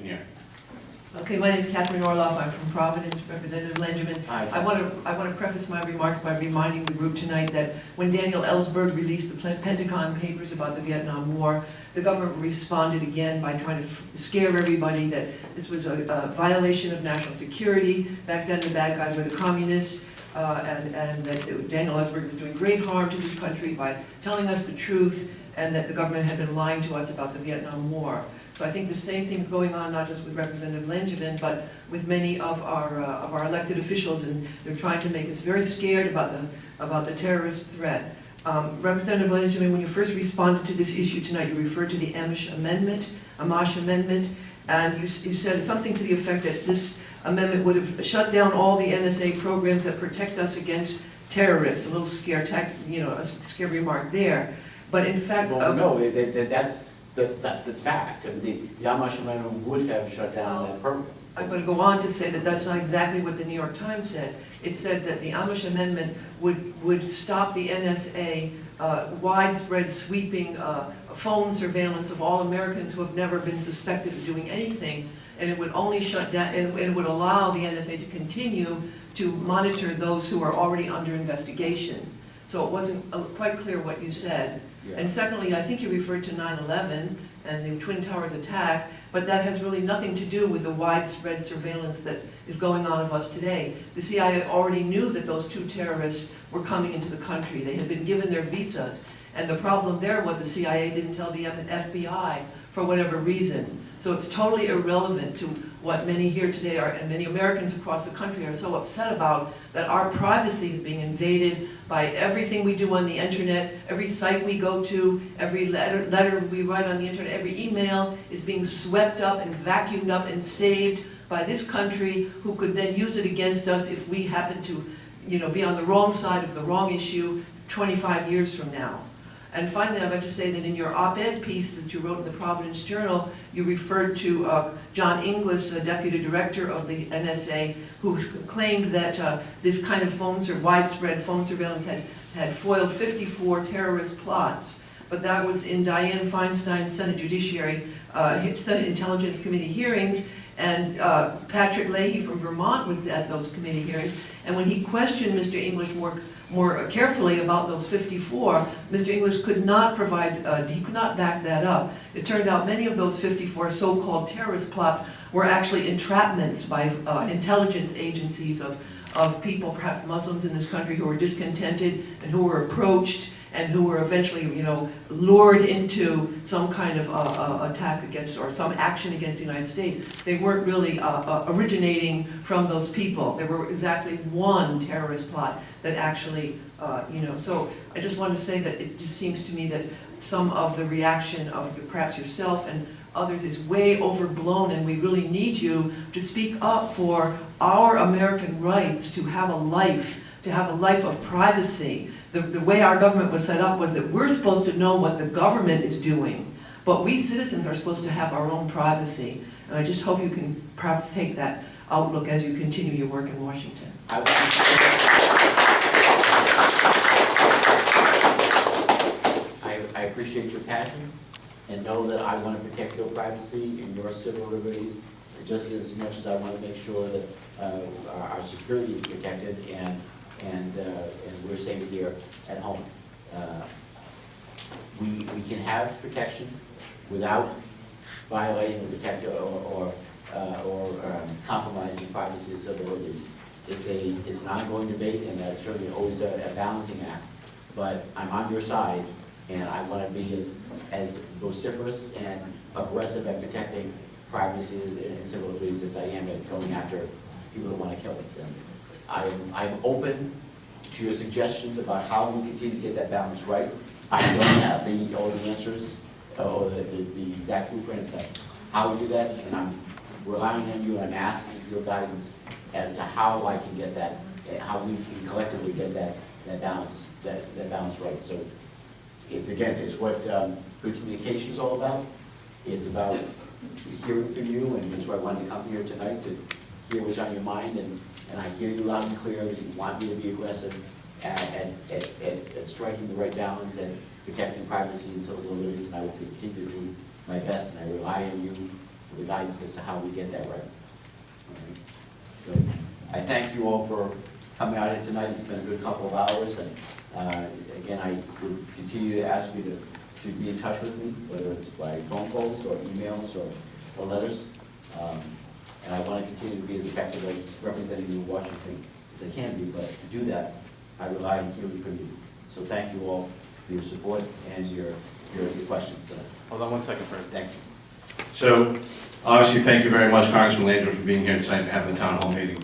can hear. Okay, my name is Katherine Orof. I'm from Providence, Representative Langevin. Hi. I want to preface my remarks by reminding the group tonight that when Daniel Ellsberg released the Pentagon Papers about the Vietnam War, the government responded again by trying to scare everybody that this was a violation of national security. Back then, the bad guys were the communists, and that Daniel Ellsberg was doing great harm to this country by telling us the truth, and that the government had been lying to us about the Vietnam War. So I think the same thing is going on, not just with Representative Langevin, but with many of our elected officials, and they're trying to make us very scared about the terrorist threat. Representative Langevin, when you first responded to this issue tonight, you referred to the Amash Amendment, and you said something to the effect that this amendment would have shut down all the NSA programs that protect us against terrorists. A little scare, a scare remark there. But in fact, Well, no, that's fact. The Amash Amendment would have shut down that program. I'm going to go on to say that that's not exactly what the New York Times said. It said that the Amash Amendment would stop the NSA widespread sweeping phone surveillance of all Americans who have never been suspected of doing anything, and it would only shut down, and it would allow the NSA to continue to monitor those who are already under investigation. So it wasn't quite clear what you said. Yeah. And secondly, I think you referred to 9/11 and the Twin Towers attack, but that has really nothing to do with the widespread surveillance that is going on of us today. The CIA already knew that those two terrorists were coming into the country. They had been given their visas. And the problem there was the CIA didn't tell the FBI for whatever reason. So it's totally irrelevant to what many here today are, and many Americans across the country are so upset about, that our privacy is being invaded by everything we do on the internet, every site we go to, every letter we write on the internet, every email is being swept up and vacuumed up and saved by this country, who could then use it against us if we happen to, be on the wrong side of the wrong issue 25 years from now. And finally, I'd like to say that in your op-ed piece that you wrote in the Providence Journal, you referred to John Inglis, Deputy Director of the NSA, who claimed that this kind of widespread phone surveillance had foiled 54 terrorist plots. But that was in Dianne Feinstein's Senate Senate Intelligence Committee hearings, and Patrick Leahy from Vermont was at those committee hearings, and when he questioned Mr. English more carefully about those 54, Mr. English could not he could not back that up. It turned out many of those 54 so-called terrorist plots were actually entrapments by intelligence agencies of people, perhaps Muslims in this country, who were discontented and who were approached and who were eventually, lured into some kind of attack against, or some action against the United States. They weren't really originating from those people. There were exactly one terrorist plot that actually, So I just want to say that it just seems to me that some of the reaction of perhaps yourself and others is way overblown, and we really need you to speak up for our American rights to have a life of privacy. The way our government was set up was that we're supposed to know what the government is doing, but we citizens are supposed to have our own privacy. And I just hope you can perhaps take that outlook as you continue your work in Washington. I appreciate your passion, and know that I want to protect your privacy and your civil liberties just as much as I want to make sure that our security is protected and we're safe here at home. We can have protection without violating the protector or compromising privacy or civil liberties. It's an ongoing debate, and certainly always a balancing act. But I'm on your side, and I want to be as vociferous and aggressive at protecting privacy and civil liberties as I am at going after people who want to kill us. And I'm open to your suggestions about how we continue to get that balance right. I don't have all the answers or the exact blueprint as to how we do that, and I'm relying on you and asking for your guidance as to how I can get that, how we can collectively get that balance right. So it's what good communication is all about. It's about hearing from you, and that's why I wanted to come here tonight, to hear what's on your mind, and I hear you loud and clear that you want me to be aggressive at striking the right balance and protecting privacy and civil liberties, and I will continue to do my best, and I rely on you for the guidance as to how we get that right. All right. So I thank you all for coming out here tonight. It's been a good couple of hours, and again, I would continue to ask you to be in touch with me, whether it's by phone calls or emails or letters. And I want to continue to be as effective as representing you in Washington as I can be, but to do that, I rely on hearing from you. So thank you all for your support and your questions tonight. Hold on one second, Fred. Thank you. So, obviously, thank you very much, Congressman Langevin, for being here tonight and having the town hall meeting.